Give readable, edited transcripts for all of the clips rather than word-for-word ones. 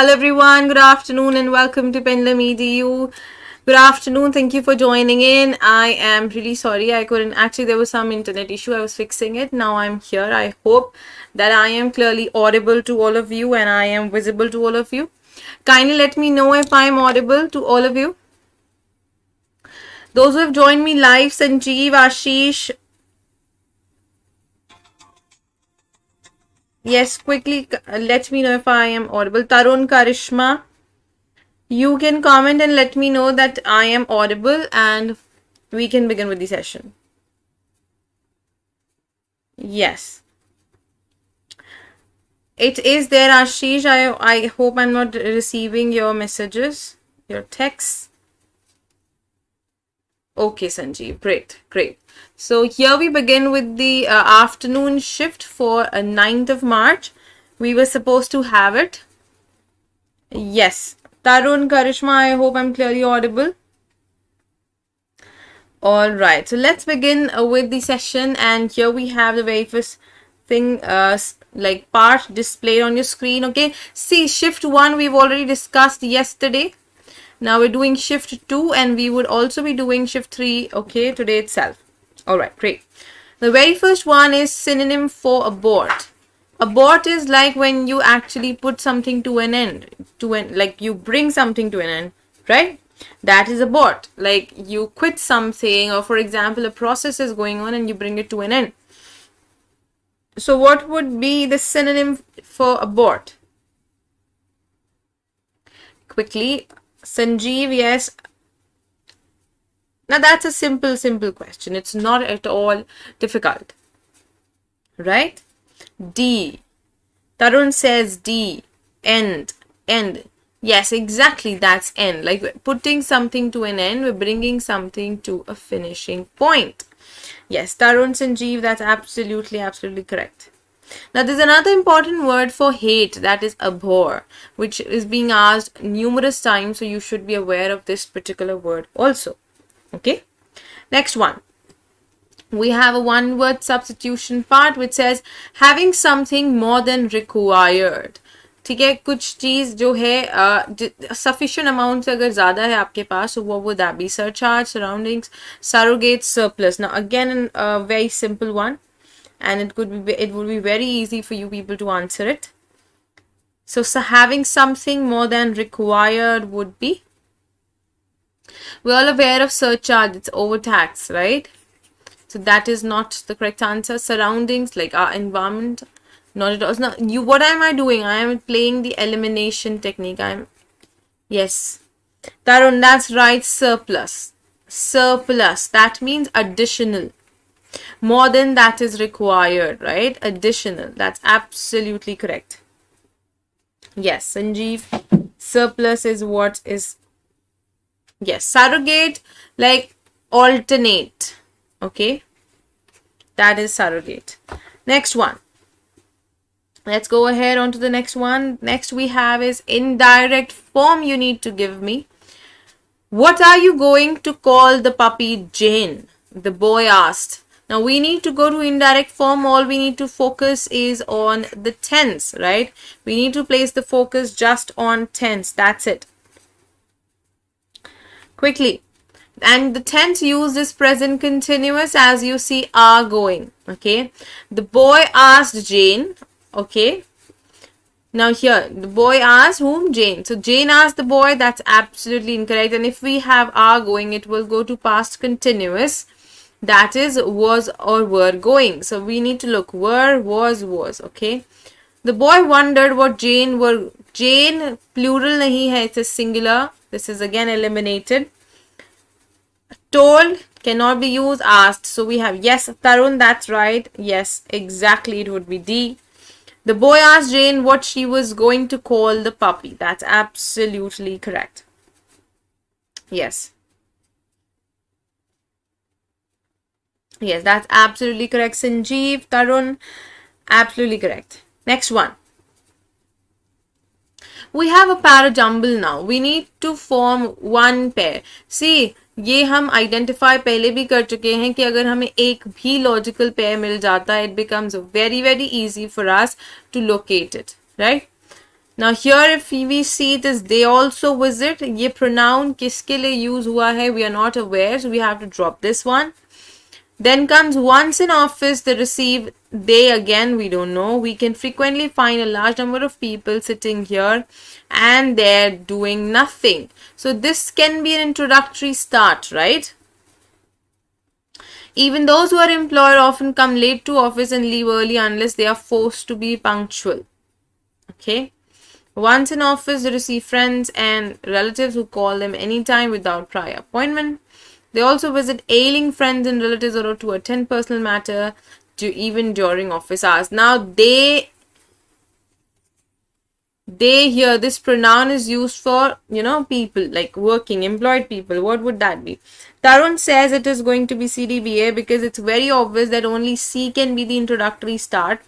Hello everyone, good afternoon and welcome to Pendulum EDU. Good afternoon, thank you for joining in. I am really sorry I couldn't, actually there was some internet issue, I was fixing it. Now I'm here. I hope that I am clearly audible to all of you and I am visible to all of you. Kindly let me know if I am audible to all of you. Those who have joined me live, Sanjeev, Ashish. Yes, quickly let me know if I am audible. Tarun, Karishma. You can comment and let me know that I am audible and we can begin with the session. Yes. It is there, Ashish. I hope I'm not receiving your messages, your texts. Okay, Sanjeev. Great. So here we begin with the afternoon shift for 9th of March. We were supposed to have it. Yes. Tarun, Karishma, I hope I'm clearly audible. Alright, so let's begin with the session, and here we have the very first thing, like part displayed on your screen. Okay, see, shift 1 we've already discussed yesterday. Now we're doing shift 2 and we would also be doing shift 3, okay, today itself. Alright, great. The very first one is synonym for abort. Abort is like when you actually put something to an end, like you bring something to an end, right? That is abort. Like you quit something, or for example, a process is going on and you bring it to an end. So what would be the synonym for abort? Quickly, Sanjeev, yes. Now that's a simple question. It's not at all difficult, right? D. Tarun says D. End. Yes, exactly, that's end. Like we're putting something to an end, we're bringing something to a finishing point. Yes, Tarun, Sanjeev, that's absolutely correct. Now there's another important word for hate, that is abhor, which is being asked numerous times, so you should be aware of this particular word also. Okay, next one. We have a one-word substitution part which says having something more than required. ठीक है, कुछ चीज जो है sufficient amount से अगर ज़्यादा है आपके पास, so what would that be? Surcharge, surroundings, surrogate, surplus. Now again a very simple one, and it would be very easy for you people to answer it. So having something more than required would be, we're all aware of surcharge, it's overtax, right? So that is not the correct answer. Surroundings, like our environment, not at all. Now, what am I doing? I am playing the elimination technique. Yes. Tarun, that's right. Surplus. That means additional. More than that is required, right? Additional. That's absolutely correct. Yes, Sanjeev. Surplus is what is. Yes, surrogate, like alternate. Okay, that is surrogate. Next one. Let's go ahead on to the next one. Next we have is indirect form. You need to give me. What are you going to call the puppy Jane? The boy asked. Now we need to go to indirect form. All we need to focus is on the tense, right? We need to place the focus just on tense. That's it. Quickly. And the tense used is present continuous, as you see, are going. Okay, the boy asked Jane. Okay, now here the boy asked whom? Jane. So Jane asked the boy. That's absolutely incorrect. And if we have are going, it will go to past continuous, that is was or were going. So we need to look were, was. Okay, the boy wondered what Jane were. Jane plural nahi hai, it's a singular. This is again eliminated. Told cannot be used. Asked, so we have yes, Tarun, that's right. Yes, exactly, it would be D. The boy asked Jane what she was going to call the puppy. That's absolutely correct. Yes, that's absolutely correct. Sanjeev, Tarun, absolutely correct. Next one. We have a para jumble now. We need to form one pair. See, ये हम identify पहले भी कर चुके हैं कि अगर हमें एक भी लॉजिकल पेयर मिल जाता है, it becomes very easy for us to locate it, right? Now here if we see it is they also visit, ये pronoun किसके लिए use हुआ है, we are not aware, so we have to drop this one. Then comes once in office, they receive, they again, we don't know. We can frequently find a large number of people sitting here and they're doing nothing. So this can be an introductory start, right? Even those who are employed often come late to office and leave early unless they are forced to be punctual. Okay. Once in office, they receive friends and relatives who call them anytime without prior appointment. They also visit ailing friends and relatives or to attend personal matter even during office hours. Now, they here, this pronoun is used for, people like working, employed people. What would that be? Tarun says it is going to be CDBA because it's very obvious that only C can be the introductory start,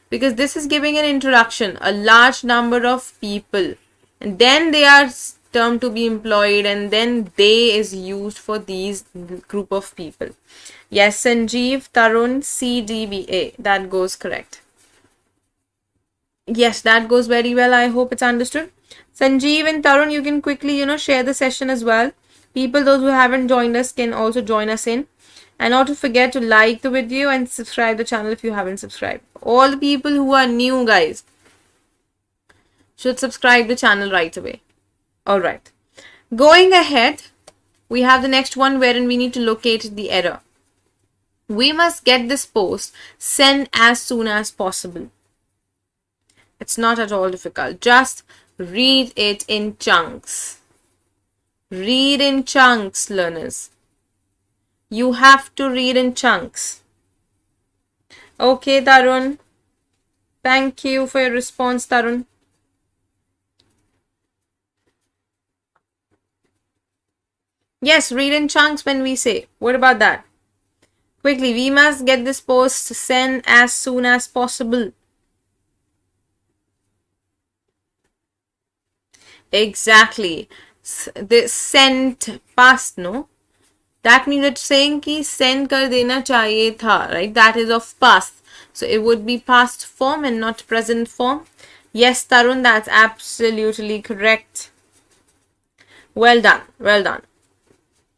because this is giving an introduction, a large number of people, and then they are termed to be employed, and then they is used for these group of people. Yes, Sanjeev, Tarun, CDBA, that goes correct. Yes, that goes very well. I hope it's understood. Sanjeev and Tarun, you can quickly, share the session as well. People, those who haven't joined us, can also join us in. And not to forget to like the video and subscribe the channel if you haven't subscribed. All the people who are new, guys, should subscribe the channel right away. Alright. Going ahead, we have the next one wherein we need to locate the error. We must get this post sent as soon as possible. It's not at all difficult. Just read it in chunks. Read in chunks, learners. You have to read in chunks. Okay, Tarun. Thank you for your response, Tarun. Yes, read in chunks when we say. What about that? Quickly, we must get this post sent as soon as possible. Exactly. The sent past, no? That means it's saying कि send कर देना चाहिए था, right? That is of past. So it would be past form and not present form. Yes, Tarun, that's absolutely correct. Well done. Well done.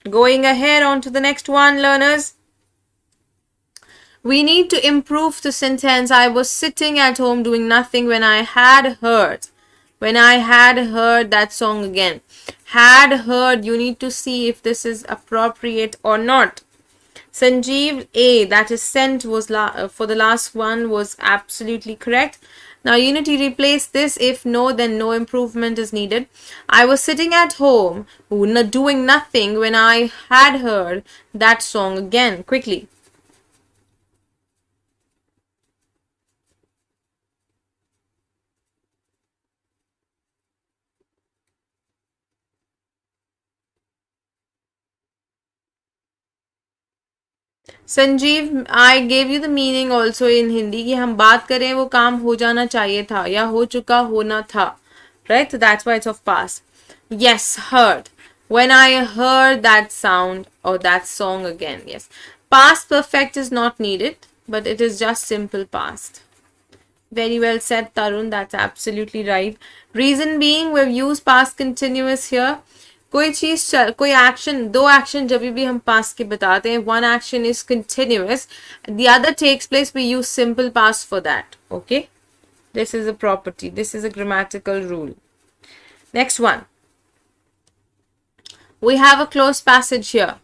Going ahead on to the next one, learners. We need to improve the sentence. I was sitting at home doing nothing when I had heard. When I had heard that song again. Had heard, you need to see if this is appropriate or not. Sanjeev, A, that is sent, was for the last one was absolutely correct. Now you need to replace this. If no, then no improvement is needed. I was sitting at home doing nothing when I had heard that song again. Quickly. Sanjeev, I gave you the meaning also in Hindi कि हम बात करें वो काम हो जाना चाहिए था या हो चुका होना था, right? So that's why it's of past. Yes, heard. When I heard that sound or that song again. Yes. Past perfect is not needed, but it is just simple past. Very well said, Tarun. That's absolutely right. Reason being, we've used past continuous here. कोई चीज कोई action, दो action जब भी हम past के बताते हैं, one action is continuous, the other takes place, we use simple past for that. Okay, this is a property, this is a grammatical rule. Next one, we have a close passage here.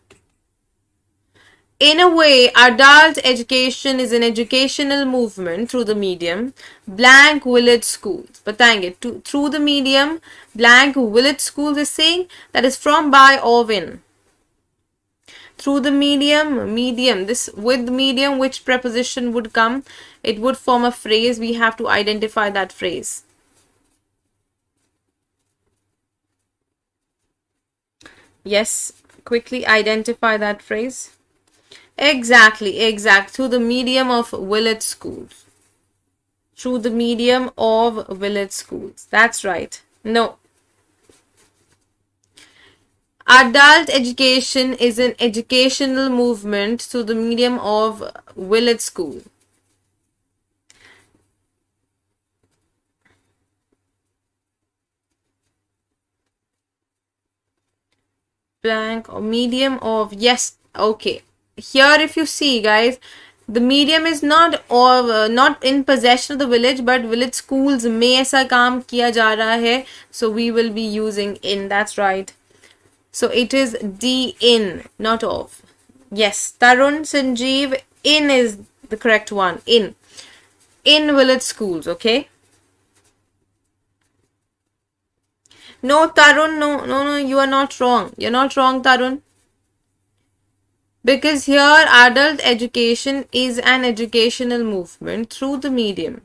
In a way, adult education is an educational movement through the medium blank village schools. बताएंगे through the medium blank village schools is saying that is from, by, or in. Through the medium, this with medium, which preposition would come? It would form a phrase. We have to identify that phrase. Yes, quickly identify that phrase. Exactly. Through the medium of village schools. Through the medium of village schools. That's right. No. Adult education is an educational movement through the medium of village school. blank or medium of, yes, okay. Here if you see guys, the medium is not not in possession of the village, but village schools में ऐसा काम किया जा रहा है, so we will be using in. That's right. So it is D, in, not of. Yes, Tarun, Sanjeev, in is the correct one. In village schools. Okay. No, Tarun, no, you are not wrong. You're not wrong, Tarun. Because here adult education is an educational movement through the medium.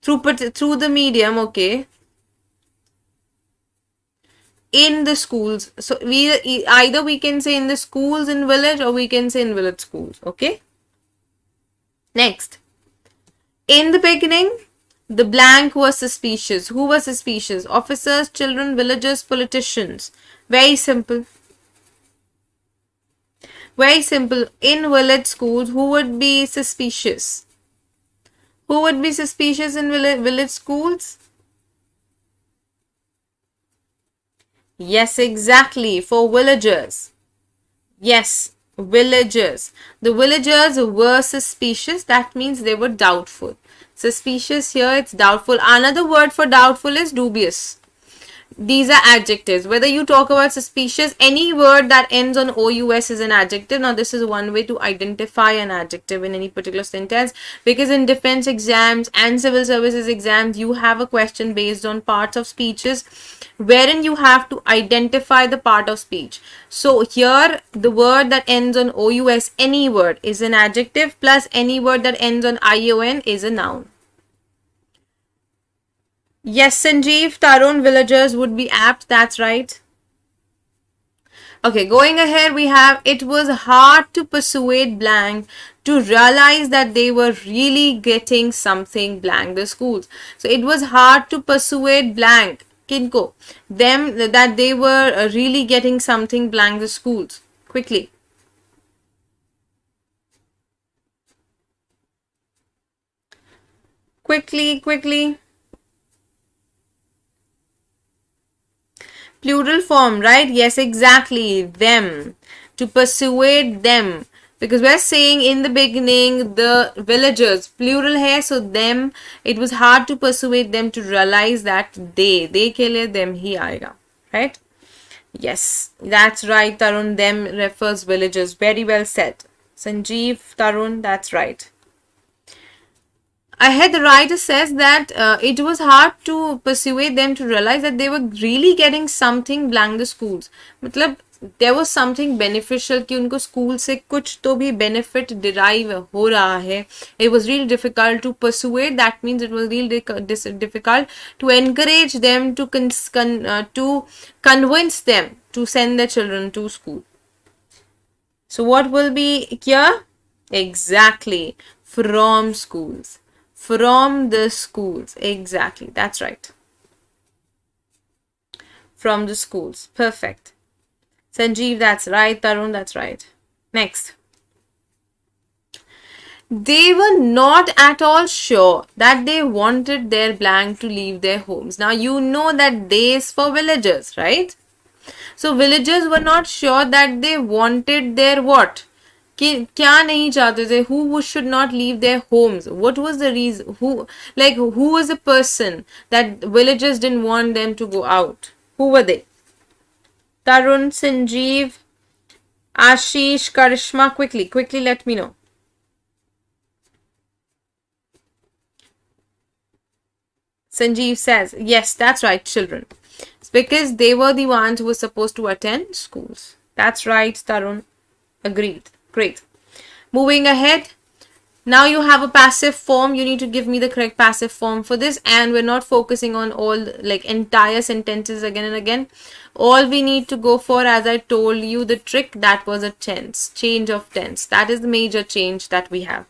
Through the medium, okay. In the schools. So either we can say in the schools in village, or we can say in village schools, okay. Next. In the beginning, the blank was suspicious. Who was suspicious? Officers, children, villagers, politicians. Very simple. Very simple. In village schools, who would be suspicious? Who would be suspicious in village schools? Yes, exactly. For villagers. Yes, villagers. The villagers were suspicious. That means they were doubtful. Suspicious here, it's doubtful. Another word for doubtful is dubious. These are adjectives. Whether you talk about suspicious, any word that ends on OUS is an adjective. Now, this is one way to identify an adjective in any particular sentence, because in defense exams and civil services exams, you have a question based on parts of speeches wherein you have to identify the part of speech. So, here, the word that ends on OUS, any word, is an adjective, plus any word that ends on ION is a noun. Yes, Sanjeev, Tarun, villagers would be apt. That's right. Okay, going ahead, we have, it was hard to persuade blank to realize that they were really getting something blank, the schools. So, it was hard to persuade blank, kinko, them, that they were really getting something blank, the schools. Quickly. Quickly. Plural form, right? Yes, exactly. Them. To persuade them. Because we're saying in the beginning, the villagers, plural hai, so them, it was hard to persuade them to realize that they ke liye them hi aayega, right? Yes, that's right, Tarun. Them refers villagers. Very well said. Sanjeev, Tarun, that's right. Ahead, the writer says that it was hard to persuade them to realize that they were really getting something blank the schools. मतलब there was something beneficial कि उनको school से कुछ तो भी benefit derive हो रहा है. It was really difficult to persuade. That means it was really difficult to encourage them to convince them to send their children to school. So what will be here? Exactly, from schools. From the schools. Exactly. That's right. From the schools. Perfect. Sanjeev, that's right. Tarun, that's right. Next. They were not at all sure that they wanted their blank to leave their homes. Now, you know that they is for villagers, right? So, villagers were not sure that they wanted their what? कि क्या नहीं चाहते थे, who should not leave their homes, what was the reason, who was the person that villagers didn't want them to go out, who were they? Tarun, Sanjeev, Ashish, Karishma, quickly let me know. Sanjeev says, yes, that's right, children. It's because they were the ones who were supposed to attend schools. That's right, Tarun. Agreed. Great. Moving ahead. Now you have a passive form. You need to give me the correct passive form for this. And we're not focusing on all entire sentences again and again. All we need to go for, as I told you, the trick, that was a tense. Change of tense. That is the major change that we have.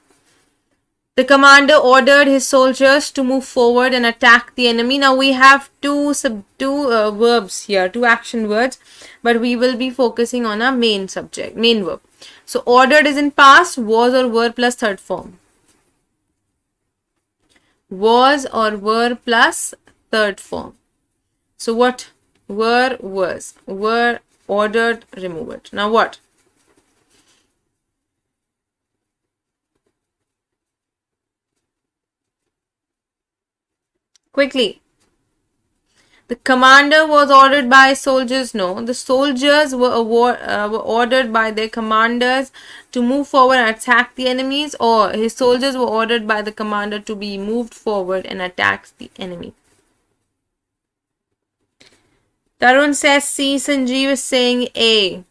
The commander ordered his soldiers to move forward and attack the enemy. Now we have two verbs here, two action words. But we will be focusing on our main subject, main verb. So, ordered is in past, was or were plus third form. Was or were plus third form. So, what were, was. Were, Ordered, remove it. Now what? Quickly. The commander was ordered by soldiers. No, the soldiers were ordered by their commanders to move forward and attack the enemies, or his soldiers were ordered by the commander to be moved forward and attack the enemy. Tarun says C. Sanjeev is saying A.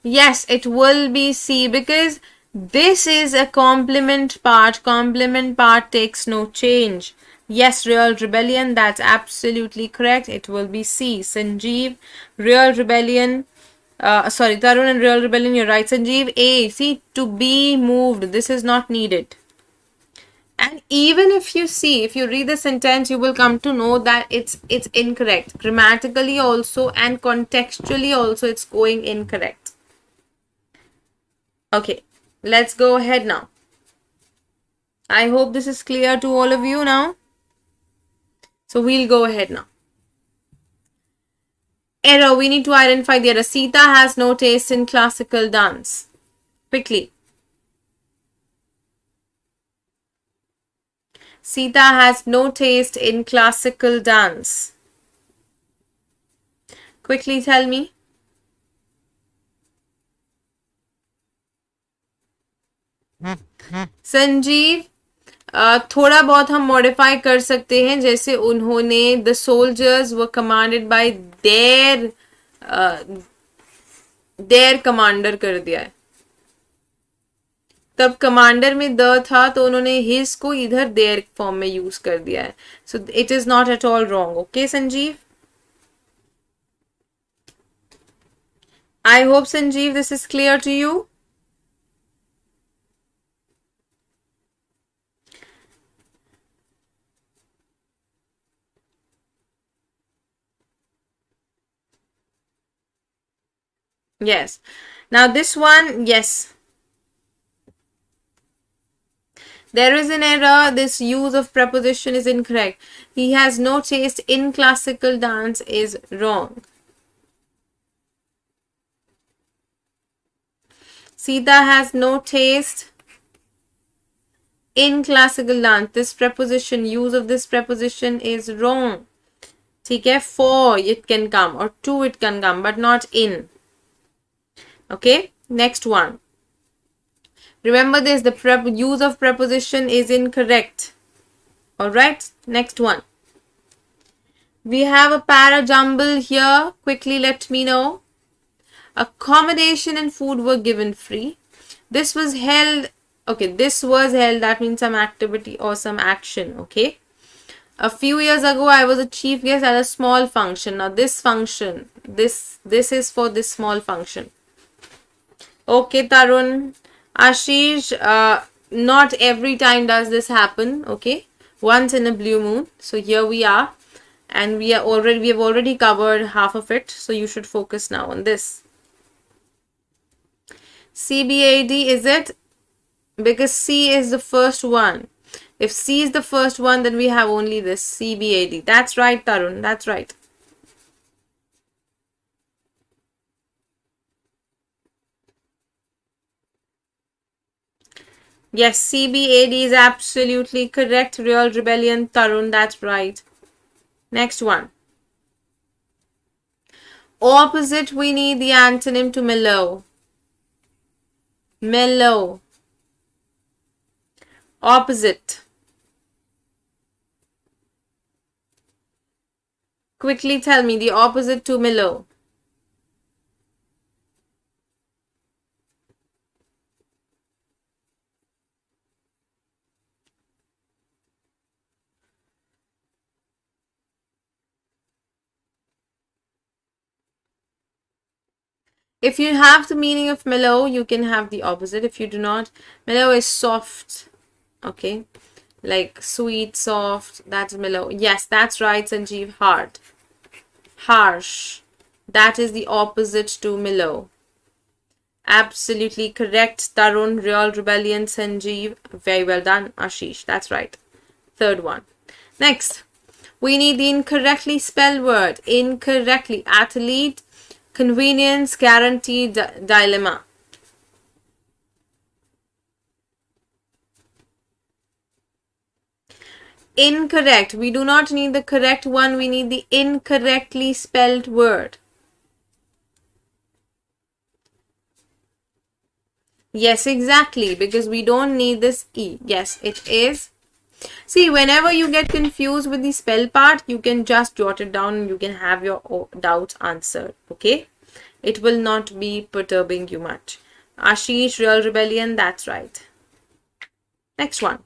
Yes, it will be C because this is a complement part. Complement part takes no change. Yes, real rebellion, that's absolutely correct. It will be C. Sanjeev, real rebellion. Sorry, Tarun and real rebellion, you're right. Sanjeev, A. See, to be moved. This is not needed. And even if you see, if you read the sentence, you will come to know that it's incorrect. Grammatically also and contextually also it's going incorrect. Okay, let's go ahead now. I hope this is clear to all of you now. So we'll go ahead now. Error, we need to identify the error. Sita has no taste in classical dance. Quickly. Sita has no taste in classical dance. Quickly tell me. Sanjeev थोड़ा बहुत हम modify कर सकते हैं, जैसे उन्होंने the soldiers were commanded bye there commander कर दिया है. तब कमांडर में द था तो उन्होंने हिज को इधर देयर फॉर्म में यूज कर दिया है. So it is not at all wrong. Okay Sanjeev, I hope Sanjeev this is clear to you. Yes. Now this one, yes. There is an error. This use of preposition is incorrect. He has no taste in classical dance is wrong. Sita has no taste in classical dance. This preposition, use of this preposition is wrong. ठीक है, for it can come or to it can come, but not in. Okay, next one. Remember this, the use of preposition is incorrect. Alright, next one. We have a para jumble here. Quickly let me know. Accommodation and food were given free. This was held. Okay, this was held. That means some activity or some action. Okay. A few years ago, I was a chief guest at a small function. Now this function, this is for this small function. Okay, Tarun. Ashish, not every time does this happen. Okay, once in a blue moon. So here we are, and we have already covered half of it. So you should focus now on this. CBAD, is it? Because C is the first one. If C is the first one, then we have only this CBAD. That's right, Tarun. That's right. Yes, CBAD is absolutely correct. Real rebellion, Tarun, that's right. Next one. Opposite, we need the antonym to mellow. Mellow. Opposite. Quickly tell me the opposite to mellow. If you have the meaning of mellow, you can have the opposite. If you do not, mellow is soft. Okay, like sweet, soft, that's mellow. Yes, that's right, Sanjeev. Hard. Harsh. That is the opposite to mellow. Absolutely correct, Tarun. Real rebellion, Sanjeev. Very well done, Ashish. That's right. Third one. Next. We need the incorrectly spelled word. Incorrectly. Athlete, convenience, guarantee, dilemma. Incorrect. We do not need the correct one. We need the incorrectly spelled word. Yes, exactly. Because we don't need this E. Yes, it is. See, whenever you get confused with the spell part, you can just jot it down and you can have your doubts answered. Okay? It will not be perturbing you much. Ashish, real rebellion. That's right. Next one.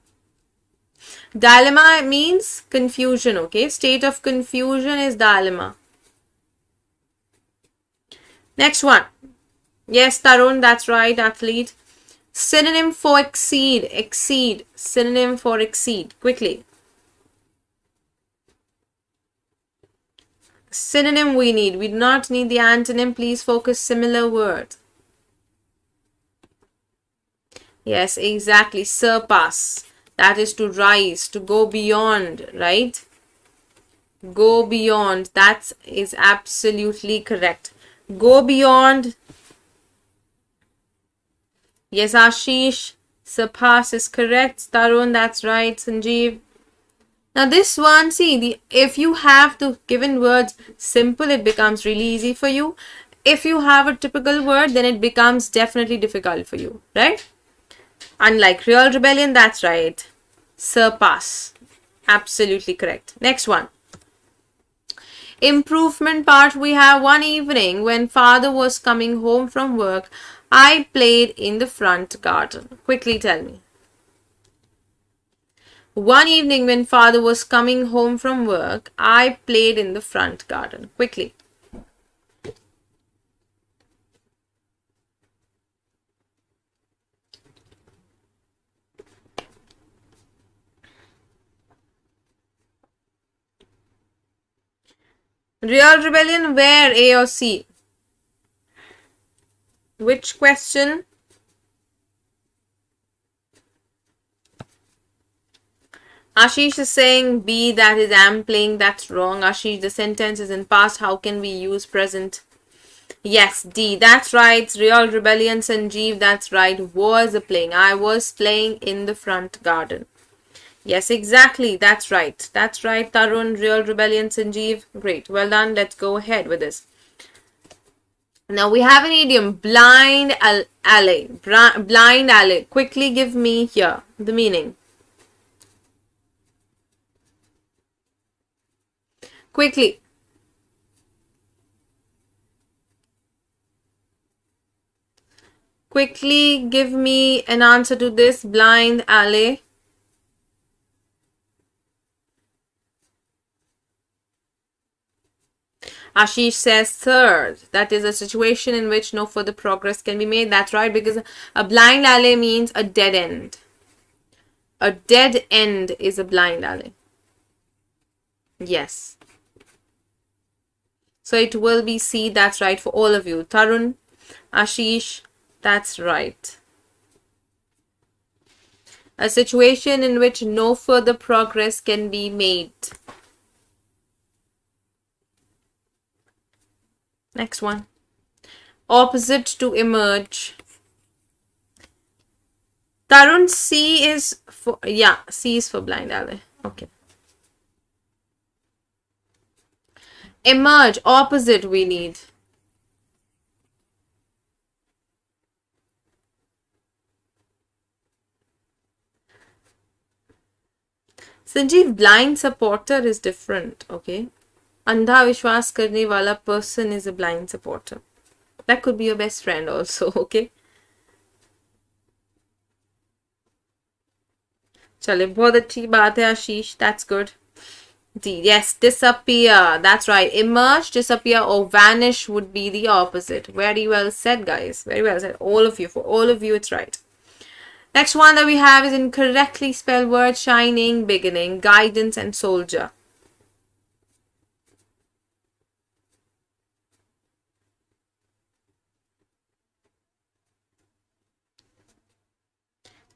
Dilemma means confusion, okay? State of confusion is dilemma. Next one. Yes, Tarun, that's right, athlete. Synonym for exceed, exceed. Synonym for exceed, quickly. Synonym we need. We do not need the antonym. Please focus similar word. Yes, exactly. Surpass. That is to rise, to go beyond, right? Go beyond. That is absolutely correct. Go beyond. Yes, Ashish. Surpass is correct. Tarun, that's right. Sanjeev. Now this one, see, if you have the given words simple, it becomes really easy for you. If you have a typical word, then it becomes definitely difficult for you, right? Unlike real rebellion, that's right. Surpass. Absolutely correct. Next one. Improvement part, we have one evening when father was coming home from work, I played in the front garden. Quickly tell me. One evening when father was coming home from work, I played in the front garden. Quickly. Real rebellion, where? A or C? Which question? Ashish is saying B, that is am playing. That's wrong. Ashish, the sentence is in past. How can we use present? Yes, D, that's right. Real rebellion, Sanjeev, that's right. Was playing. I was playing in the front garden. Yes, exactly. That's right. That's right, Tarun. Real rebellion, Sanjeev. Great. Well done. Let's go ahead with this. Now we have an idiom, blind alley. Blind alley. Quickly give me here the meaning. Quickly. Quickly give me an answer to this, blind alley. Ashish says third. That is a situation in which no further progress can be made. That's right, because a blind alley means a dead end. A dead end is a blind alley. Yes. So it will be C. That's right for all of you. Tarun, Ashish, that's right. A situation in which no further progress can be made. Next one. Opposite to emerge. Tarun, C is for, yeah, C is for blind alley. Okay. Emerge, opposite we need. Sanjeev, blind supporter is different, okay? Andha Vishwas karne wala person is a blind supporter. That could be your best friend also, okay? Chale, bahut achhi baat hai Ashish, that's good. D, yes, disappear, that's right. Emerge, disappear or vanish would be the opposite. Very well said, guys. Very well said. All of you, for all of you, it's right. Next one that we have is incorrectly spelled word, shining, beginning, guidance and soldier.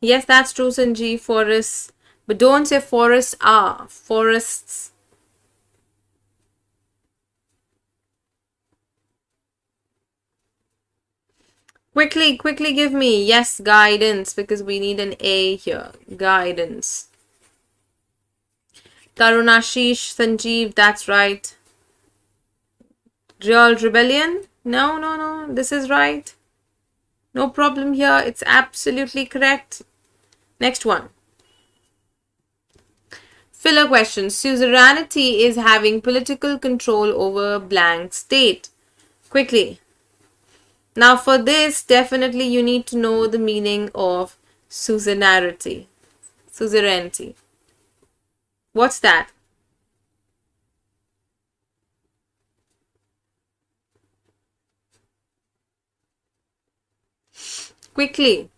Yes, that's true, Sanjeev. Forests. But don't say forests are. Forests. Quickly give me. Yes, guidance, because we need an A here. Guidance. Tarun, Ashish, Sanjeev, that's right. Real rebellion? No. This is right. No problem here. It's absolutely correct. Next one. Filler question. Suzerainty is having political control over a blank state. Quickly. Now for this, definitely you need to know the meaning of suzerainty. Suzerainty. What's that? Quickly.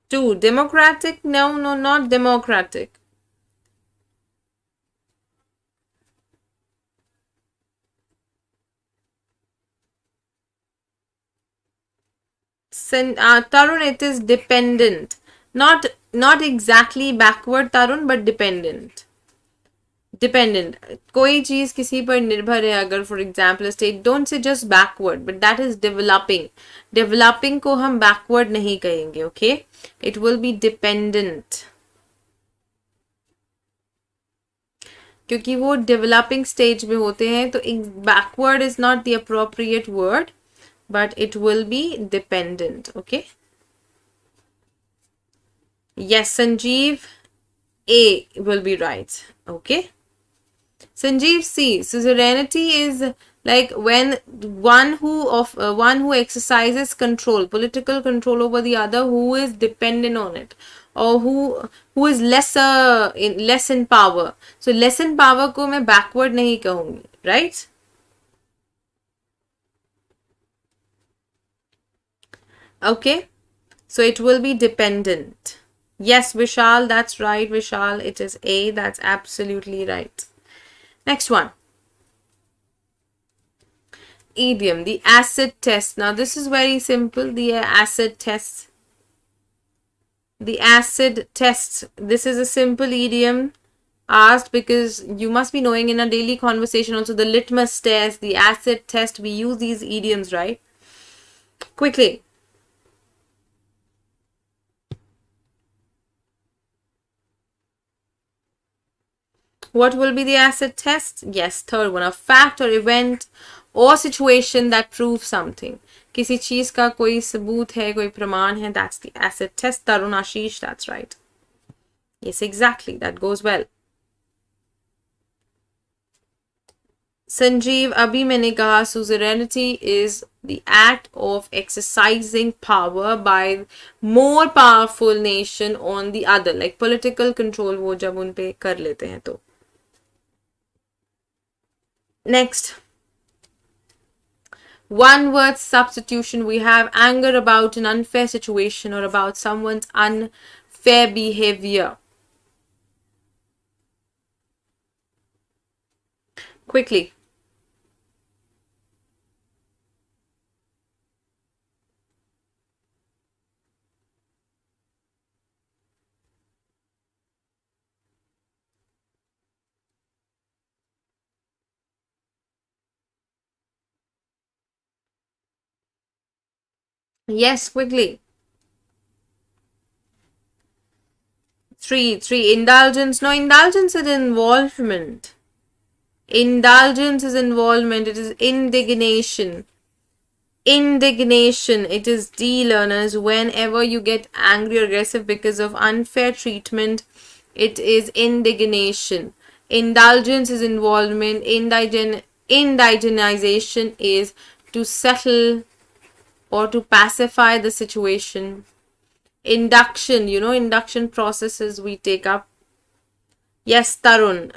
Two. Democratic? No, not democratic. Tarun, it is dependent. Not exactly backward, Tarun, but dependent. Dependent. कोई चीज किसी पर निर्भर है अगर for example state, don't say just backward, but that is developing. Developing को हम backward नहीं कहेंगे, okay? It will be dependent. क्योंकि वो developing stage में होते हैं तो backward is not the appropriate word, but it will be dependent, okay? Yes, Sanjeev, A will be right, okay? Sanjeev, C. Suzerainty is like when one who exercises control, political control over the other, who is dependent on it, or who is less in power. So less in power को मैं backward नहीं कहूँगी, right? Okay, so it will be dependent. Yes, Vishal, that's right, Vishal. It is A. That's absolutely right. Next one. Idiom, the acid test. Now this is very simple. The acid test. The acid test. This is a simple idiom asked because you must be knowing in a daily conversation also the litmus test, the acid test. We use these idioms, right? Quickly. What will be the acid test? Yes, third one. A fact or event or situation that proves something. किसी चीज का कोई सबूत है, कोई प्रमाण है, that's the acid test. Tarun, Ashish, that's right. Yes, exactly. That goes well. Sanjeev, अभी मैंने कहा suzerainty is the act of exercising power by more powerful nation on the other, like political control वो जब उन पे कर लेते हैं तो. Next, one word substitution. We have anger about an unfair situation or about someone's unfair behavior. Quickly. Yes, quickly. Three. Indulgence. No, indulgence is involvement. Indulgence is involvement. It is indignation. Indignation. It is D, learners. Whenever you get angry or aggressive because of unfair treatment, it is indignation. Indulgence is involvement. Indigenization is to settle or to pacify the situation. Induction, induction processes we take up. Yes, Tarun,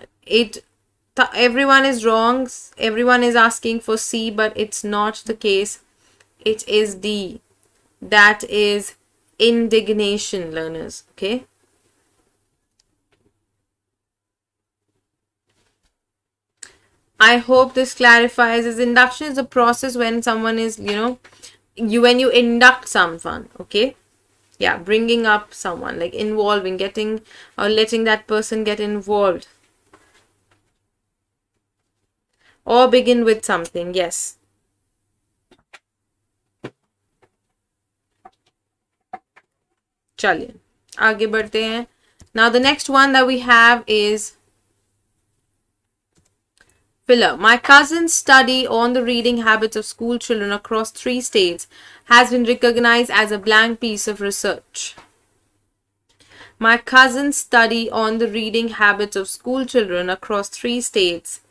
everyone is wrong. Everyone is asking for C, but it's not the case. It is D. That is indignation, learners. Okay. I hope this clarifies. As induction is a process when someone is, when you induct someone, okay? Yeah, bringing up someone, like involving, getting or letting that person get involved. Or begin with something, yes. चलिए आगे बढ़ते हैं. Now the next one that we have is filler. My cousin's study on the reading habits of school children across 3 states has been recognized as a blank piece of research. My cousin's study on the reading habits of school children across 3 states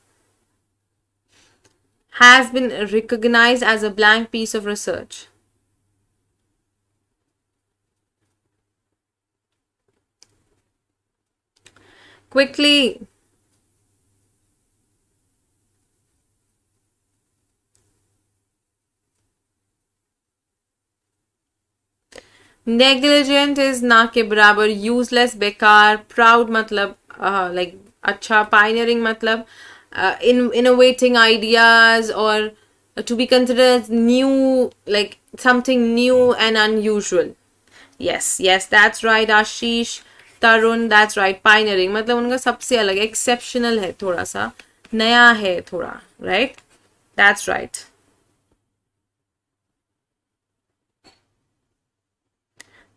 has been recognized as a blank piece of research. Quickly. Negligent is ना के बराबर, useless बेकार, proud मतलब like अच्छा, pioneering मतलब innovating ideas or to be considered as new, like something new and unusual. Yes, yes, that's right, Ashish. Tarun, that's right, pioneering मतलब उनका सबसे अलग, exceptional है, थोड़ा सा नया है थोड़ा, right? That's right.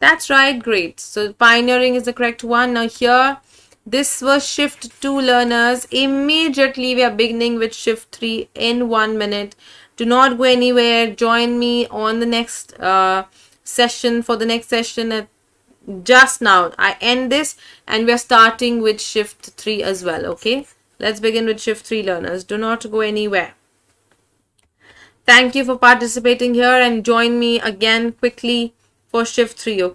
That's right, great. So pioneering is the correct one. Now here, this was shift 2 learners. Immediately we are beginning with shift 3 in 1 minute. Do not go anywhere. Join me on the next session, for the next session at just now. I end this and we are starting with shift 3 as well, okay? Let's begin with shift 3 learners. Do not go anywhere. Thank you for participating here and join me again quickly for shift 3, okay?